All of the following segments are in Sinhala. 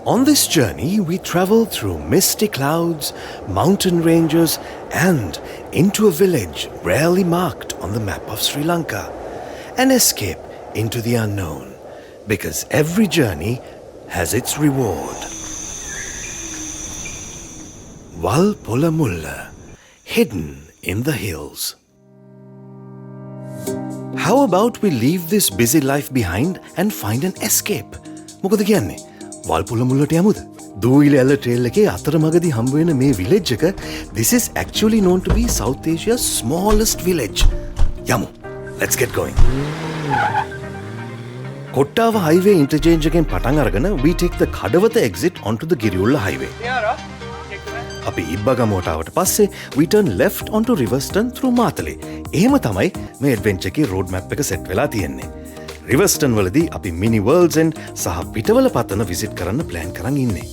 On this journey, we travel through misty clouds, mountain ranges, and into a village rarely marked on the map of Sri Lanka. An escape into the unknown, because every journey has its reward. Walpolamulla, hidden in the hills. How about we leave this busy life behind and find an escape? මොකද කියන්නේ? වල්පොලමුල්ලට යමුද? දූවිලි ඇල ට්‍රේල් එකේ අතරමඟදී හම්බ වෙන මේ විලේජ් එක, this is actually known to be South Asia's smallest village. යමු. Let's get going. Kottawa highway interchange එකෙන් පටන් අරගෙන we take the Kadawatha exit onto the Giriulla highway. අපි ඉබ්බගමුවට ආවට පස්සේ we turn left onto Riverston through Matale. එහෙම තමයි මේ adventure එකේ road map එක set වෙලා තියෙන්නේ. Riverston වලදී අපි mini worlds and සහ පිටවල පතන visit කරන්න plan කරන් ඉන්නේ.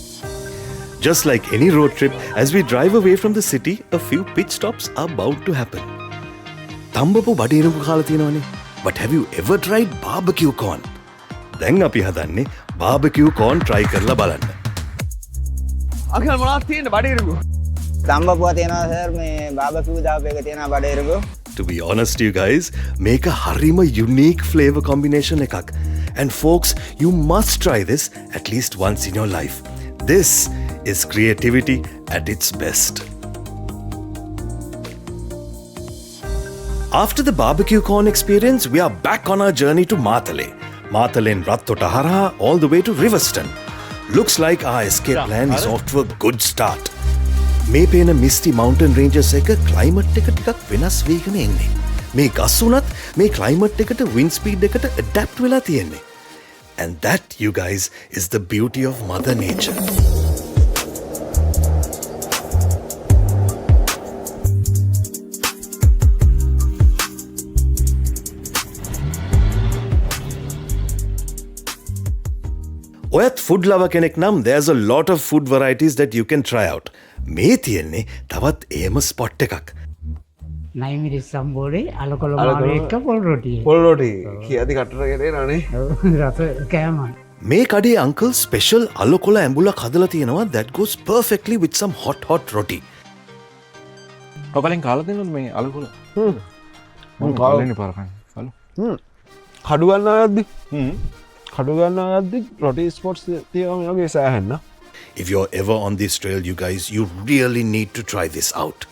Just like any road trip, as we drive away from the city, a few pit stops are bound to happen. තම්බපු බඩේරුකු කාලා තියෙනවනේ. But have you ever tried barbecue corn? දැන් අපි හදන්නේ barbecue corn try කරලා බලන්න. අකල් මොනවද තියෙන්නේ බඩේරුකු? තම්බපුවා තියෙනවා සර් මේ බාබකියු දාපු එක තියෙනවා බඩේරුකු. To be honest, you guys, make a harima unique flavor combination ekak. And folks, you must try this at least once in your life. This is creativity at its best. After the barbecue corn experience, we are back on our journey to Matale. Matale and Rattotahara all the way to Riverston. Looks like our escape plan is off to a good start. මේ පේන මිස්ටි මවුන්ටන් රේන්ජස් එක ක්ලයිමට් එක ටිකක් වෙනස් වේගෙන එන්නේ. මේ ගස් උනත් මේ ක්ලයිමට් එකට වින්ඩ් ස්පීඩ් එකට ඇඩැප්ට් වෙලා තියෙන්නේ. And that, you guys, is the beauty of Mother Nature. ඔයත් food lover කෙනෙක් නම් there's a lot of food varieties that you can try out. මේ තියෙන්නේ තවත් එහෙම ස්පොට් එකක්. නයිමිරි සම්බෝලේ අලකොල මාළු එක්ක පොල් රොටිය. පොල් රොටි කියති කටරගෙන එනනේ. රස කෑමයි. මේ කඩේ අංකල් ස්පෙෂල් අලකොල ඇඹුලක් හදලා තියෙනවා that goes perfectly with some hot roti. ඔකලෙන් කාලා දෙනවද මේ අලකොල? මම කාලේනේ පාරකන්. කඩු ගන්න ආයද්දි. කඩු ගන්න ආයද්දි රොටි ස්පොට්ස් තියෙනවා මේ වගේ සෑහෙන්න. If you're ever on this trail, you guys, you really need to try this out.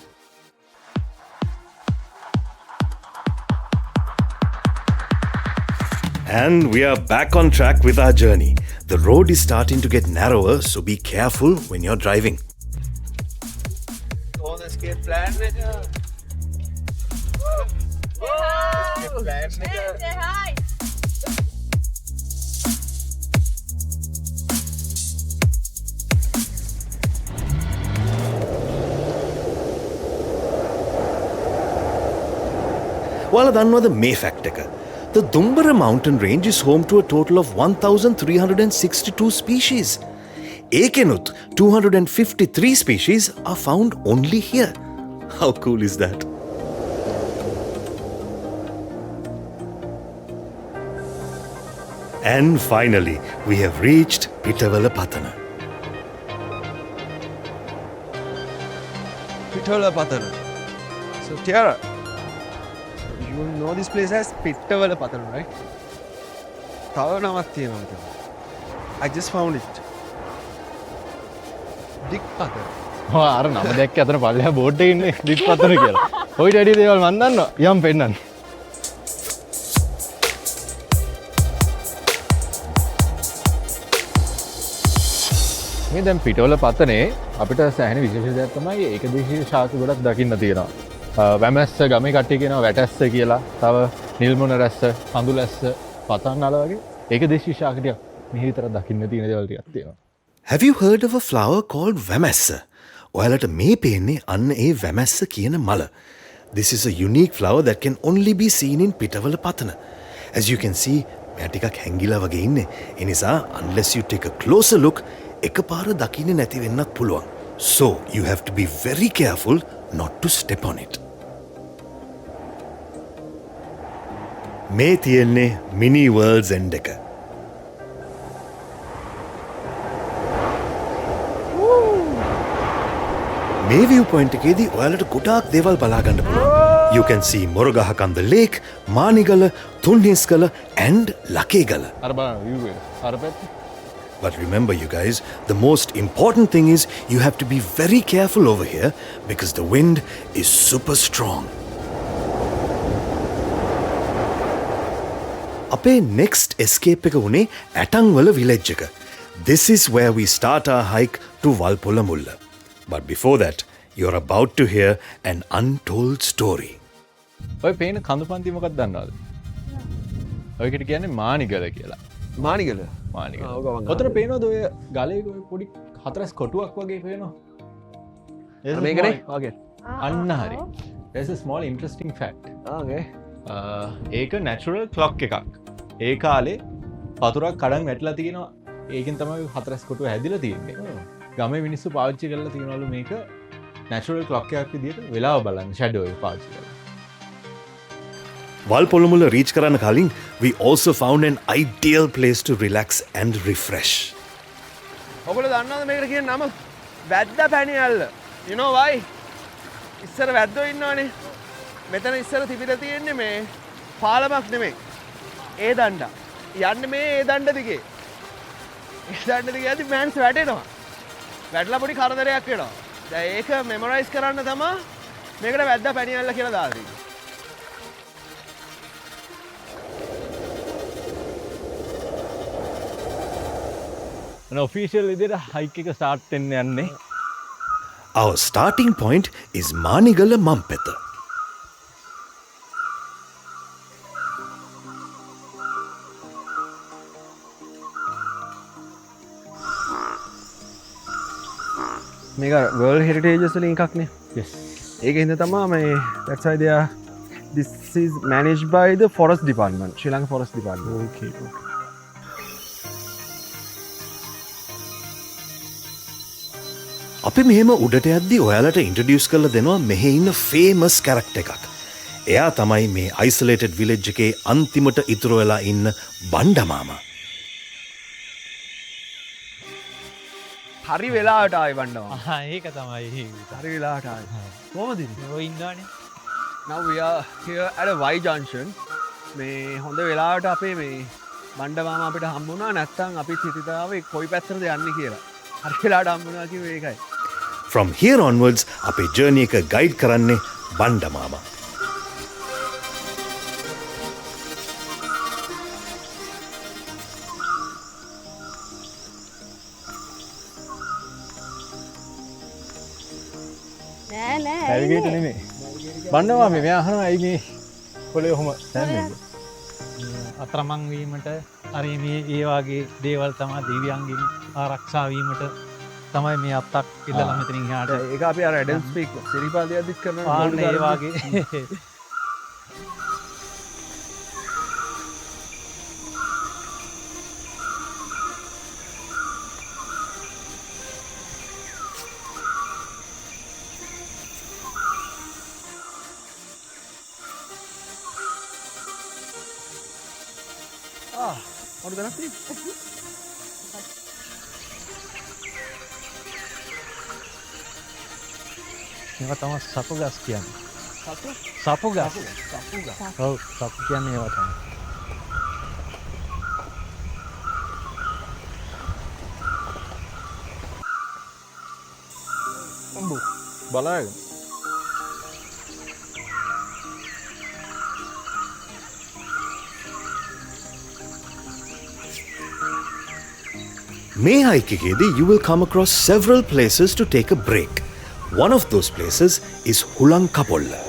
And we are back on track with our journey. The road is starting to get narrower, so be careful when you're driving. On escape plan ඔයාලා දන්නවද මේ ෆැක්ට් එක? The Dumbara mountain range is home to a total of 1,362 species. Ekenuth 253 species are found only here. How cool is that? And finally, we have reached Pitawala Patana. Pitawala Patana. So Tiara, you know this place as Pitawala Patana, right? තව නමක් තියෙනවා මෙතන. I just found it. Big Patana. අර නම දැක්ක අතන පල්ලෙහා බෝඩ් එකේ ඉන්නේ දික් පතන කියලා. ඔයිට වැඩි දේවල් මන් දන්නවා. යම් පෙන්නන්න. මේ දැන් පිටවල පතනේ අපිට සෑහෙන විශේෂ දෙයක් තමයි ඒකදේශීය ශාක ගොඩක් දකින්න තියෙනවා. වැමැස්ස ගමේ කට්ටිය කියනවා වැටැස්ස කියලා. තව නිල්මොන රැස්ස, කඳුලැස්ස, පතන්නල වගේ ඒකදේශීය ශාක ටික මෙහි විතර දකින්න තියෙන දේවල් ටිකක් තියෙනවා. Have you heard of a flower called Vamassa? ඔයාලට මේ පේන්නේ අන්න ඒ වැමැස්ස කියන මල. This is a unique flower that can only be seen in Pitawala Patana. As you can see, මෙයා ටිකක් හැංගිලා වගේ ඉන්නේ. ඒ නිසා unless you take a closer look, එකපාර දකින්නේ නැති වෙන්නත් පුළුවන්. So, you have to be very careful not to step on it. මේ තියෙන්නේ මිනි වර්ල්ඩ්ස් එන්ඩ් එක. මේ view point එකේදී ඔයාලට ගොඩාක් දේවල් බලා ගන්න පුළුවන්. You can see Moragahakanda lake, මානිගල, තුන්හිස්කල and ලකේගල. අර බලන්න view එක. අර පැත්තේ. But remember you guys, the most important thing is you have to be very careful over here because the wind is super strong. අපේ next escape එක වුණේ ඇටන්වල village එක. This is where we start our hike to Walpolamula. But before that, you're about to hear an untold story. ඔය පේන කඳු පන්ති මොකක්ද දන්නවද? ඔයකට කියන්නේ මානිගල කියලා. මානිගල මානිගල. ඔව් ගමන්. ඔතන පේනවද ඔය ගලේ ඔය පොඩි හතරස් කොටුවක් වගේ පේනවා? මේකනේ ඕකේ. අන්න හරි. There's a small interesting fact. ඕකේ. ඒක natural clock එකක්. ඒ කාලේ වතුරක් කඩන් වැටලා තියෙනවා. ඒකෙන් තමයි හතරස් කොටුව හැදිලා තියෙන්නේ. ගමේ මිනිස්සු පාවිච්චි කරලා තියෙනවලු මේක natural clock එකක් විදිහට වෙලාව බලන්න shadow එක පාවිච්චි කරලා. Walpolamula reach කරන්න කලින් we also found an ideal place to relax and refresh. ඔගොල්ලෝ දන්නවද මේකට කියන නම? වැද්දා පැණියල්ල. You know why? ඉස්සර වැද්දෝ ඉන්නවනේ. මෙතන ඉස්සර තිබිලා තියෙන්නේ මේ පාලමක් නෙමෙයි. ඒ දණ්ඩ. යන්නේ මේ ඒ දණ්ඩ දිගේ. ඒ දණ්ඩ දිගේ යද්දි මෑන්ස් වැටෙනවා. වැටලා පොඩි කරදරයක් වෙනවා. දැන් ඒක මෙමොරයිස් කරන්න තමයි මේකට වැද්දා පැණියල්ල කියලා දාලා තියෙන්නේ. ඔෆිෂියල් විදිහට හයික් එක ස්ටාර්ට් වෙන්න යන්නේ. Our starting point is Manigala Mampetha. මේක World Heritage වලින් එකක් නේ. yes. ඒකෙන්ද තමයි මේ that's why they are this is managed by the forest department, Sri Lanka Forest Department. okay. අපි මෙහෙම උඩට යද්දි ඔයාලට ඉන්ට්‍රොඩියුස් කරලා දෙනවා මෙහි ඉන්න ෆේමස් කැරක්ටර් එකක්. එයා තමයි මේ isolated village එකේ අන්තිමට ඉතුරු වෙලා ඉන්න බණ්ඩමාමා. හරි වෙලාවට ආවේ වණ්ඩවා. ඒක තමයි හරි වෙලාවට ආවේ. කොහමද ඉන්නේ? ඔය ඉන්නවනේ. Now we are here at a Y junction. මේ හොඳ වෙලාවට අපේ මේ බණ්ඩමාමා අපිට හම්බුණා. නැත්තම් අපිත් හිතාවේ කොයි පැත්තටද යන්නේ කියලා. හරි වෙලාවට හම්බුණා කිව්වේ ඒකයි. From here onwards අපේ ජර්නි එක ගයිඩ් කරන්නේ බණ්ඩමාමා. ඇවිගේට නෙමෙයි. බණ්ඩවා මේ මෙයා අහනවා ඇයි මේ කොලේ ඔහොම දැම්මේ? අතරමං වීමට හරි මේ ඒ වගේ දේවල් තමයි දිව්‍යංගින් ආරක්ෂා වීමට තමයි මේ අත්තක් ඉල්ලලා මෙතනින් එහාට ඒක අපි අර ඇඩල් ස්පීක් සිරිපාදයක් දික් කරන පාන්න ඒ වගේ මොකද නැති? මේවා තමයි සපු ගස් කියන්නේ. සතු? සපු ගස්. සපු ගස්. ඔව් සපු කියන්නේ ඒවා තමයි. අම්බු. බලන්න. මේ hike එකේදී you will come across several places to take a break. One of those places is Hulankapolla.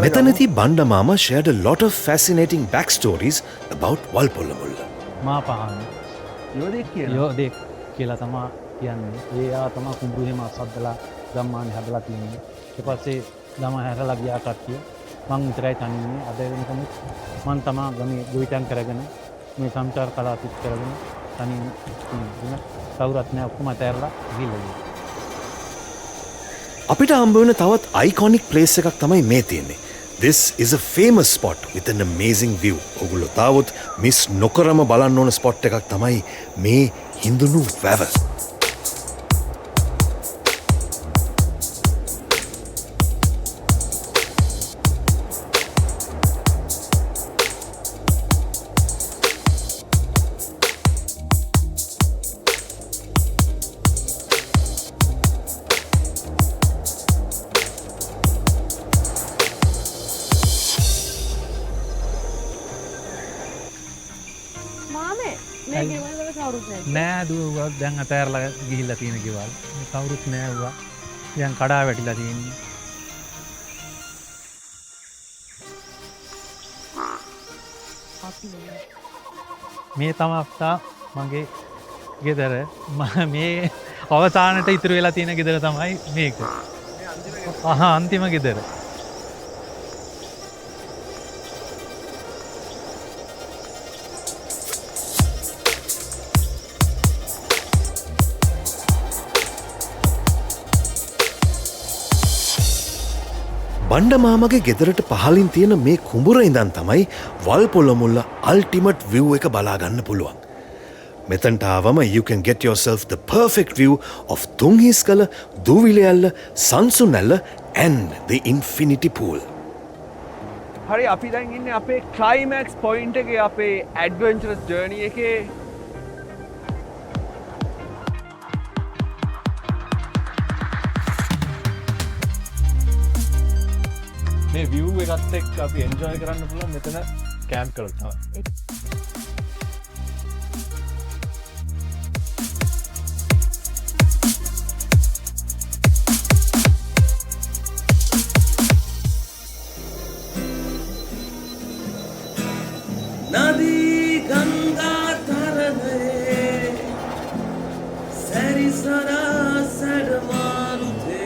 මෙතනදී බණ්ඩමාමා shared a lot of fascinating backstories about Walpolamula. මා පහන් යෝදෙක් කියන. යෝදෙක් කියලා තමයි කියන්නේ. ඒවා තමයි කුඹුරු හිම අසද්දලා ගම්මානේ හදලා තියෙන්නේ. ඊට පස්සේ ළම හැරලා ගියා කට්ටිය. මං විතරයි තනි ඉන්නේ. අද වෙනකම් මං තමයි ගමේ ගොවිතැන් කරගෙන මේ සංචාර කලාව පිට කරගෙන තනියම ඉන්නේ. කවුරුත් නැහැ ඔක්කොම අතහැරලා ගිහලා. අපිට හම්බ වෙන තවත් iconic place එකක් තමයි මේ තියෙන්නේ. This is a famous spot with an amazing view. ඔගොල්ලෝ තාවොත් මිස් නොකරම බලන්න ඕන ස්පොට් එකක් තමයි මේ හිඳුණු වැව. නෑ දුව දැන් අතෑරලා ගිහිල්ලා තියෙන ගෙවල් කවුරුත් නෑ වුණා දැන් කඩා වැටිලා තියෙන්නේ මේ තමා මගේ ගෙදර මේ අවසානට ඉතුරු වෙලා තියෙන ගෙදර තමයි මේක අන්තිම ගෙදර බණ්ඩමාමගේ ගෙදරට පහලින් තියෙන මේ කුඹුර ඉඳන් තමයි වල්පොළමුල්ල අල්ටිමට් view එක බලාගන්න පුළුවන්. මෙතනට ආවම you can get yourself the perfect view of තුංහිස්කල, දූවිලි සංසුනැල්ල and the infinity pool. හරි අපි දැන් ඉන්නේ අපේ ක්ලයිමැක්ස් පොයින්ට් එකේ අපේ ඇඩ්වෙන්චරස් ජර්නි එකේ. මේ view එකත් එක්ක අපි enjoy කරන්න පුළුවන් මෙතන camp කරලා තමයි. नदी गंगा तरने सरी सरा सडमानुते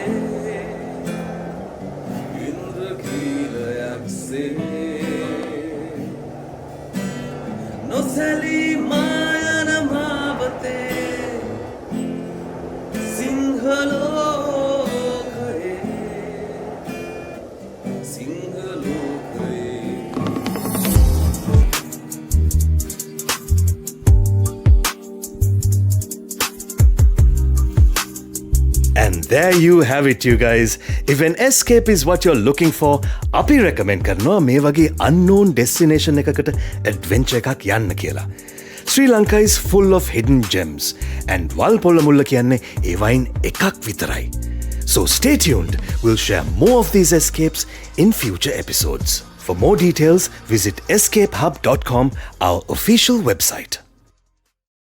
इंद्रकीलයක් සේ නොසැලී මායන මාවතේ සිංහලෝකයේ And there you have it, you guys. If an escape is what you're looking for, අපි recommend කරනවා මේ වගේ unknown destination එකකට adventure එකක් යන්න කියලා. Sri Lanka is full of hidden gems and වල්පොළමුල්ල කියන්නේ ඒවයින් එකක් විතරයි. So stay tuned. We'll share more of these escapes in future episodes. For more details, visit escapehub.com, our official website.